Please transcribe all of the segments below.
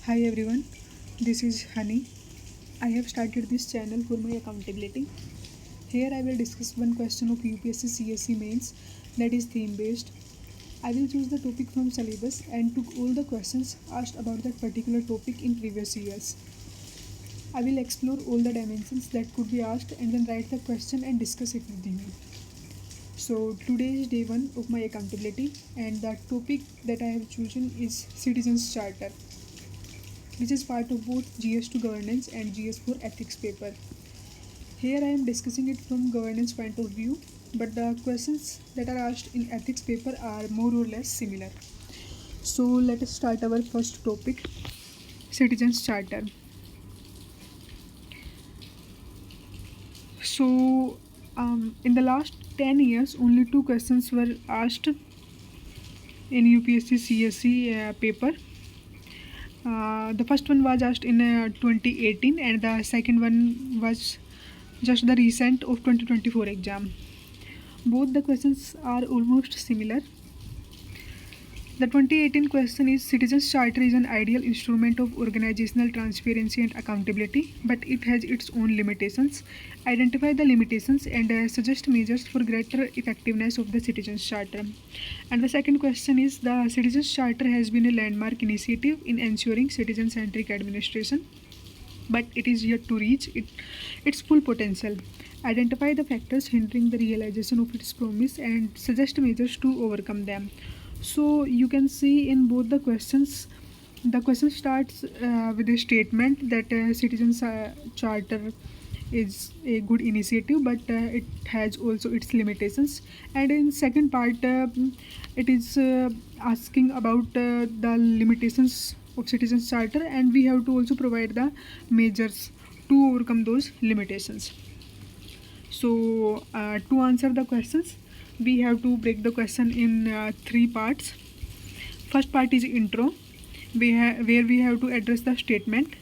Hi everyone, this is Honey. I have started this channel for my accountability. Here I will discuss one question of UPSC CSE mains that is theme based. I will choose the topic from syllabus and took all the questions asked about that particular topic in previous years. I will explore all the dimensions that could be asked and then write the question and discuss it with you. So today is day 1 of my accountability and the topic that I have chosen is Citizens Charter, which is part of both GS2 governance and GS4 ethics paper. Here I am discussing it from governance point of view, but the questions that are asked in ethics paper are more or less similar. So let us start our first topic, Citizens Charter. So in the last 10 years, only 2 questions were asked in UPSC CSE paper. The first one was asked in 2018 and the second one was just the recent of 2024 exam. Both the questions are almost similar. The 2018 question is Citizens Charter is an ideal instrument of organizational transparency and accountability, but it has its own limitations. Identify the limitations and suggest measures for greater effectiveness of the Citizens Charter. And the second question is the Citizens Charter has been a landmark initiative in ensuring citizen-centric administration, but it is yet to reach its full potential. Identify the factors hindering the realization of its promise and suggest measures to overcome them. So you can see in both the questions, the question starts with a statement that Citizens Charter is a good initiative, but it has also its limitations. And in second part, it is asking about the limitations of Citizens Charter, and we have to also provide the measures to overcome those limitations. So to answer the questions, we have to break the question in 3 parts. First part is intro, where we have to address the statement.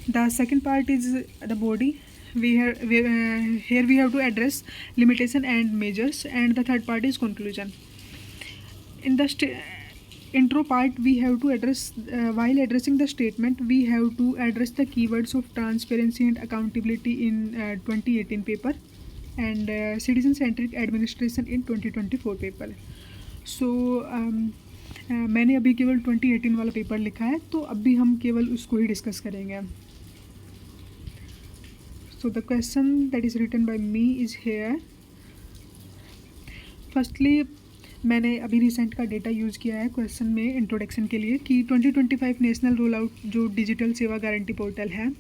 The second part is the body, here we have to address limitation and measures, and the third part is conclusion. In the intro part, we have to address while addressing the statement, we have to address the keywords of transparency and accountability in 2018 paper and citizen-centric administration in 2024 paper. So मैंने अभी केवल 2018 वाला paper लिखा है, तो अभी हम केवल उसको ही डिस्कस करेंगे. So the question that is written by me is here. Firstly मैंने अभी रिसेंट का डेटा यूज़ किया है क्वेश्चन में इंट्रोडक्शन के लिए कि 2025 नेशनल रोल आउट जो डिजिटल सेवा गारंटी पोर्टल है,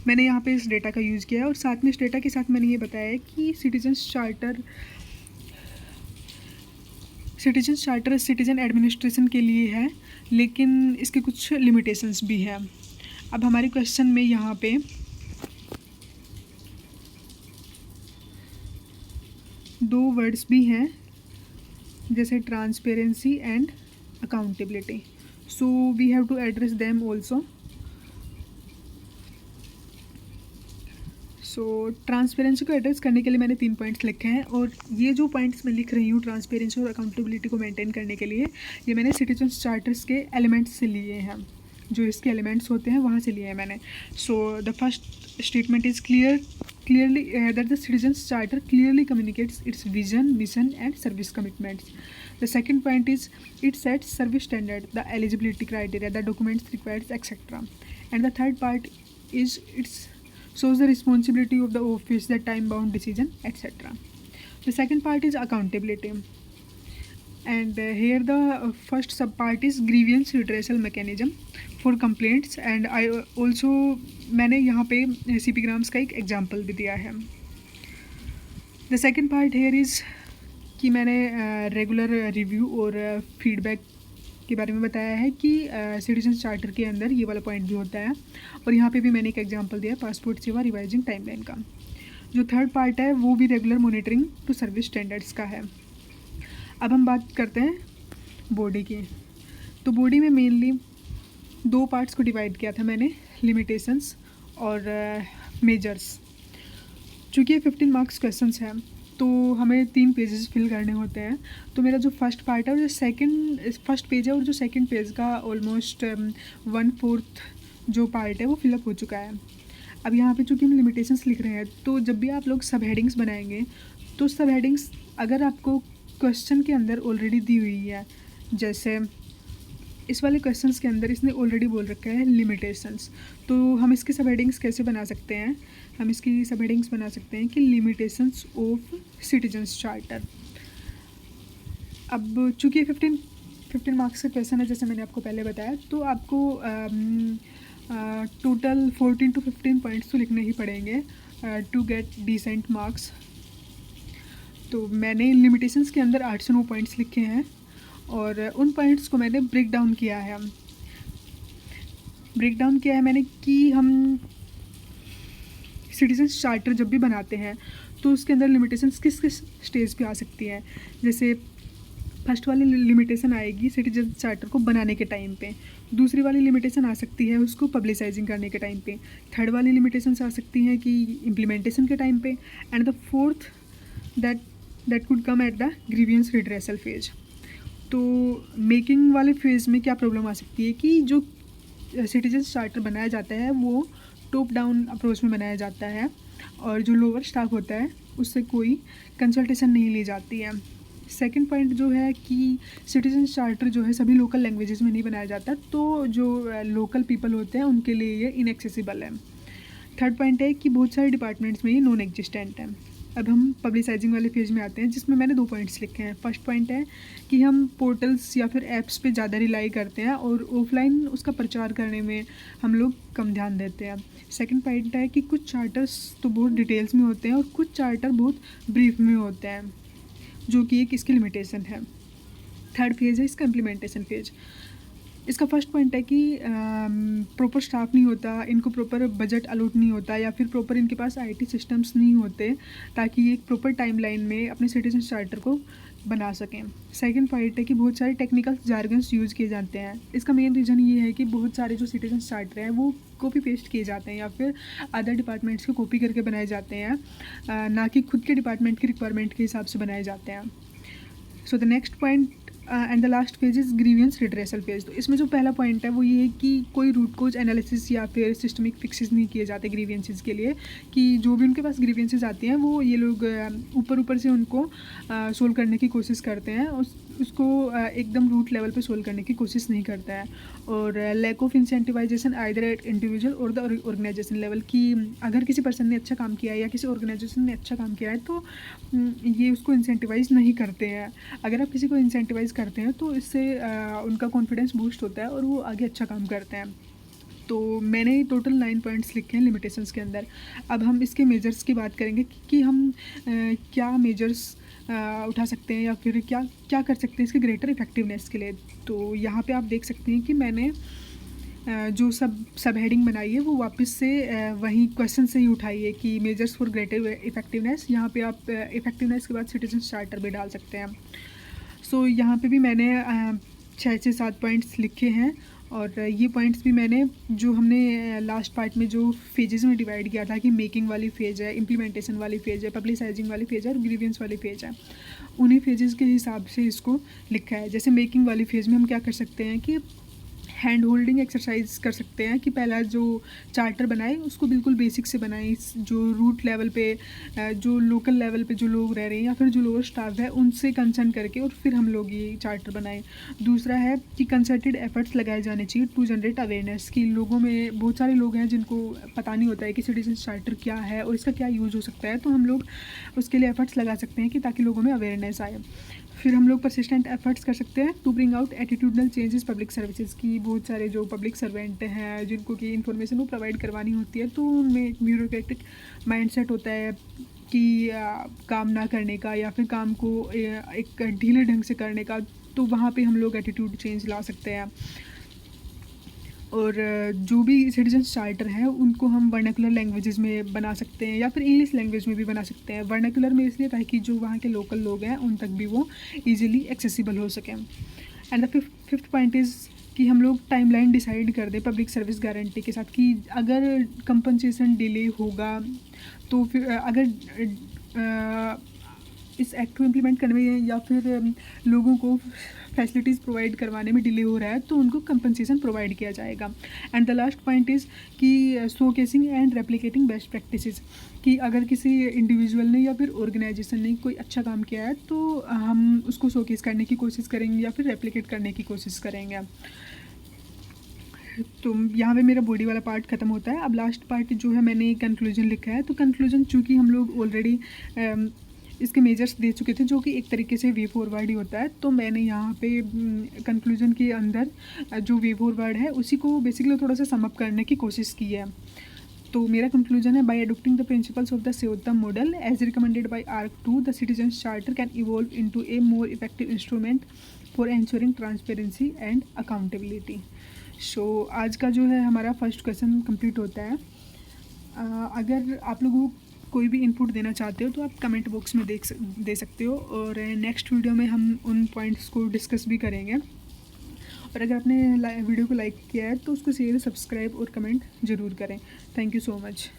मैंने यहाँ पे इस डेटा का यूज़ किया है और साथ में इस डेटा के साथ मैंने ये बताया है कि सिटीजन्स चार्टर सिटीजन एडमिनिस्ट्रेशन के लिए है, लेकिन इसके कुछ लिमिटेशंस भी हैं. अब हमारे क्वेश्चन में यहाँ पे दो वर्ड्स भी हैं जैसे transparency and accountability. So we have to address them also. So transparency को एड्रेस करने के लिए मैंने 3 पॉइंट्स लिखे हैं, और ये जो पॉइंट्स मैं लिख रही हूँ ट्रांसपेरेंसी और अकाउंटेबिलिटी को मेंटेन करने के लिए, ये मैंने सिटीजन्स चार्टर्स के एलिमेंट्स से लिए हैं, जो इसके एलिमेंट्स होते हैं वहाँ से लिए हैं मैंने. So the first statement is clearly that the Citizens Charter clearly communicates its vision, mission and service commitments. The second point is it sets service standard, the eligibility criteria, the documents required, etc. And the third part is it shows the responsibility of the office, the time-bound decision, etc. The second part is accountability. And here the first sub part is grievance redressal mechanism for complaints, and I also मैंने यहाँ पे CP grams का एक example भी दिया है. The second part here is कि मैंने रेगुलर रिव्यू और फीडबैक के बारे में बताया है कि सिटीजन्स चार्टर के अंदर ये वाला पॉइंट भी होता है, और यहाँ पे भी मैंने एक एग्जांपल दिया पासपोर्ट सेवा रिवाइजिंग टाइमलाइन का. जो थर्ड पार्ट है वो भी regular monitoring to service standards का है. अब हम बात करते हैं बॉडी की. तो बॉडी में मेनली 2 पार्ट्स को डिवाइड किया था मैंने, लिमिटेशंस और मेजर्स. चूँकि ये 15 मार्क्स क्वेश्चंस हैं, तो हमें 3 पेजेस फिल करने होते हैं। तो मेरा जो फर्स्ट पार्ट है और जो फर्स्ट पेज है और जो सेकंड पेज का ऑलमोस्ट 1/4 जो पार्ट है वो फिलअप हो चुका है। अब यहाँ पे चूँकि हम लिमिटेशंस लिख रहे हैं, तो जब भी आप लोग सब हेडिंग्स बनाएंगे तो सब हेडिंग्स अगर आपको क्वेश्चन के अंदर ऑलरेडी दी हुई है, जैसे इस वाले क्वेश्चंस के अंदर इसने ऑलरेडी बोल रखा है लिमिटेशंस, तो हम इसकी सब हेडिंग्स कैसे बना सकते हैं? हम इसकी सब हेडिंग्स बना सकते हैं कि लिमिटेशंस ऑफ सिटीजन्स चार्टर। अब चूँकि 15 मार्क्स का क्वेश्चन है, जैसे मैंने आपको पहले बताया, तो आपको टोटल 14 to 15 पॉइंट्स तो लिखने ही पड़ेंगे टू गेट डिसेंट मार्क्स। तो मैंने लिमिटेशंस के अंदर 8 से 9 पॉइंट्स लिखे हैं और उन पॉइंट्स को मैंने ब्रेक डाउन किया है मैंने कि हम सिटीजन्स चार्टर जब भी बनाते हैं तो उसके अंदर लिमिटेशंस किस किस स्टेज पे आ सकती हैं। जैसे फर्स्ट वाली लिमिटेशन आएगी सिटीजन चार्टर को बनाने के टाइम पे, दूसरी वाली लिमिटेशन आ सकती है उसको पब्लिसाइजिंग करने के टाइम पे, थर्ड वाली लिमिटेशंस आ सकती हैं कि इम्प्लीमेंटेशन के टाइम पे, and the fourth that could come at the grievance redressal phase. तो मेकिंग वाले फेज़ में क्या प्रॉब्लम आ सकती है कि जो सिटीजन चार्टर बनाया जाता है वो टॉप डाउन अप्रोच में बनाया जाता है और जो लोअर स्टाफ होता है उससे कोई कंसल्टेशन नहीं ली जाती है। सेकंड पॉइंट जो है कि सिटीजन चार्टर जो है सभी लोकल लैंग्वेजेस में नहीं बनाया जाता, तो जो लोकल पीपल होते हैं उनके लिए ये इनएक्सेसिबल है। थर्ड पॉइंट है कि बहुत सारे डिपार्टमेंट्स में ये नॉन एग्जिस्टेंट है। अब हम पब्लिसाइजिंग वाले फेज में आते हैं जिसमें मैंने 2 पॉइंट्स लिखे हैं। फर्स्ट पॉइंट है कि हम पोर्टल्स या फिर ऐप्स पे ज़्यादा रिलाई करते हैं और ऑफलाइन उसका प्रचार करने में हम लोग कम ध्यान देते हैं। सेकंड पॉइंट है कि कुछ चार्टर्स तो बहुत डिटेल्स में होते हैं और कुछ चार्टर बहुत ब्रीफ में होते हैं, जो कि एक इसकी लिमिटेशन है। थर्ड फेज़ है इसका इम्प्लीमेंटेशन फेज। इसका फर्स्ट पॉइंट है कि प्रॉपर स्टाफ नहीं होता, इनको प्रॉपर बजट अलॉट नहीं होता या फिर प्रॉपर इनके पास आईटी सिस्टम्स नहीं होते ताकि ये एक प्रॉपर टाइमलाइन में अपने सिटीजन चार्टर को बना सकें। सेकंड पॉइंट है कि बहुत सारे टेक्निकल जार्गन्स यूज़ किए जाते हैं। इसका मेन रीज़न ये है कि बहुत सारे जो सिटीजन चार्टर हैं वो कॉपी पेस्ट किए जाते हैं या फिर अदर डिपार्टमेंट्स को कॉपी करके बनाए जाते हैं, ना कि खुद के डिपार्टमेंट की रिक्वायरमेंट के हिसाब से बनाए जाते हैं। So the next point and the last phase is grievance redressal phase. तो इसमें जो पहला पॉइंट है वो ये है कि कोई रूट कोज एनालिसिस या फिर सिस्टमिक फिक्सेस नहीं किए जाते ग्रीवियंसेस के लिए, कि जो भी उनके पास ग्रीवियंसेस आती हैं वो ये लोग ऊपर से उनको सोल्व करने की कोशिश करते हैं, उसको एकदम रूट लेवल पे सोल्व करने की कोशिश नहीं करता है। और lack of incentivisation either at individual or the organisation level, कि अगर किसी पर्सन ने अच्छा काम किया है या किसी ऑर्गेनाइजेशन ने अच्छा काम किया है तो ये उसको इंसेंटिवाइज नहीं करते हैं। अगर आप किसी को इंसेंटिवाइज करते हैं तो इससे उनका कॉन्फिडेंस बूस्ट होता है और वो आगे अच्छा काम करते हैं। तो मैंने टोटल 9 पॉइंट्स लिखे हैं लिमिटेशंस के अंदर। अब हम इसके मेजर्स की बात करेंगे कि हम क्या मेजर्स उठा सकते हैं या फिर क्या क्या कर सकते हैं इसके ग्रेटर इफेक्टिवनेस के लिए। तो यहाँ पे आप देख सकते हैं कि मैंने जो सब हेडिंग बनाई है वो वापस से वही क्वेश्चन से ही उठाई है कि मेजर्स फॉर ग्रेटर इफेक्टिवनेस। यहाँ पे आप इफेक्टिवनेस के बाद सिटीजन चार्टर भी डाल सकते हैं। सो यहाँ पे भी मैंने 6 से 7 पॉइंट्स लिखे हैं और ये पॉइंट्स भी मैंने जो हमने लास्ट पार्ट में जो फेजेस में डिवाइड किया था कि मेकिंग वाली फेज है, इम्प्लीमेंटेशन वाली फेज है, पब्लिसाइजिंग वाली फेज है और ग्रीवियंस वाली फेज है, उन्हीं फेजेस के हिसाब से इसको लिखा है। जैसे मेकिंग वाली फेज में हम क्या कर सकते हैं कि हैंड होल्डिंग एक्सरसाइज कर सकते हैं कि पहला जो चार्टर बनाए उसको बिल्कुल बेसिक से बनाए, जो रूट लेवल पे जो लोकल लेवल पे जो लोग रह रहे हैं या फिर जो लोअर स्टाफ है उनसे कंसर्न करके और फिर हम लोग ये चार्टर बनाएं। दूसरा है कि कंसर्टेड एफर्ट्स लगाए जाने चाहिए टू जनरेट अवेयरनेस, कि लोगों में बहुत सारे लोग हैं जिनको पता नहीं होता है कि सिटीजन चार्टर क्या है और इसका क्या यूज़ हो सकता है, तो हम लोग उसके लिए एफर्ट्स लगा सकते हैं कि ताकि लोगों में अवेयरनेस आए। फिर हम लोग परसिस्टेंट एफर्ट्स कर सकते हैं to bring out attitudinal changes public services, की बहुत सारे जो पब्लिक सर्वेंट हैं जिनको कि इन्फॉर्मेशन वो प्रोवाइड करवानी होती है तो उनमें एक ब्यूरोक्रेटिक माइंडसेट होता है कि काम ना करने का या फिर काम को एक ढीले ढंग से करने का, तो वहाँ पे हम लोग एटीट्यूड चेंज ला सकते हैं। और जो भी सिटीजन चार्टर हैं उनको हम वर्नाकुलर लैंग्वेजेस में बना सकते हैं या फिर इंग्लिश लैंग्वेज में भी बना सकते हैं। वर्नाकुलर में इसलिए ताकि जो वहाँ के लोकल लोग हैं उन तक भी वो इजीली एक्सेसिबल हो सकें। And the fifth point is कि हम लोग टाइमलाइन डिसाइड कर दें पब्लिक सर्विस गारंटी के साथ कि अगर कंपनसेशन डिले होगा तो फिर अगर इस एक्ट को इम्प्लीमेंट करने में या फिर लोगों को फैसिलिटीज़ प्रोवाइड करवाने में डिले हो रहा है तो उनको कंपनसेशन प्रोवाइड किया जाएगा। And the last point is कि showcasing and replicating best practices, कि अगर किसी इंडिविजुअल ने या फिर ऑर्गेनाइजेशन ने कोई अच्छा काम किया है तो हम उसको शोकेस करने की कोशिश करेंगे या फिर रेप्लिकेट करने की कोशिश करेंगे। तो यहाँ पे मेरा बॉडी वाला पार्ट ख़त्म होता है। अब लास्ट पार्ट जो है मैंने कंक्लूजन लिखा है। तो कंक्लूजन चूँकि हम लोग ऑलरेडी इसके मेजर्स दे चुके थे जो कि एक तरीके से वे फॉरवर्ड ही होता है, तो मैंने यहाँ पे कंक्लूजन के अंदर जो वे फॉरवर्ड है उसी को बेसिकली थोड़ा सा समअप करने की कोशिश की है। तो मेरा कंक्लूजन है, by adopting the principles of the Sevottam model as recommended by ARC2, the citizens charter can evolve into a more effective instrument for ensuring transparency and accountability. So आज का जो है हमारा फर्स्ट क्वेश्चन कंप्लीट होता है। अगर आप लोगों को कोई भी इनपुट देना चाहते हो तो आप कमेंट बॉक्स में दे सकते हो, और नेक्स्ट वीडियो में हम उन पॉइंट्स को डिस्कस भी करेंगे। और अगर आपने वीडियो को लाइक किया है तो उसको शेयर, सब्सक्राइब और कमेंट ज़रूर करें। Thank you so much.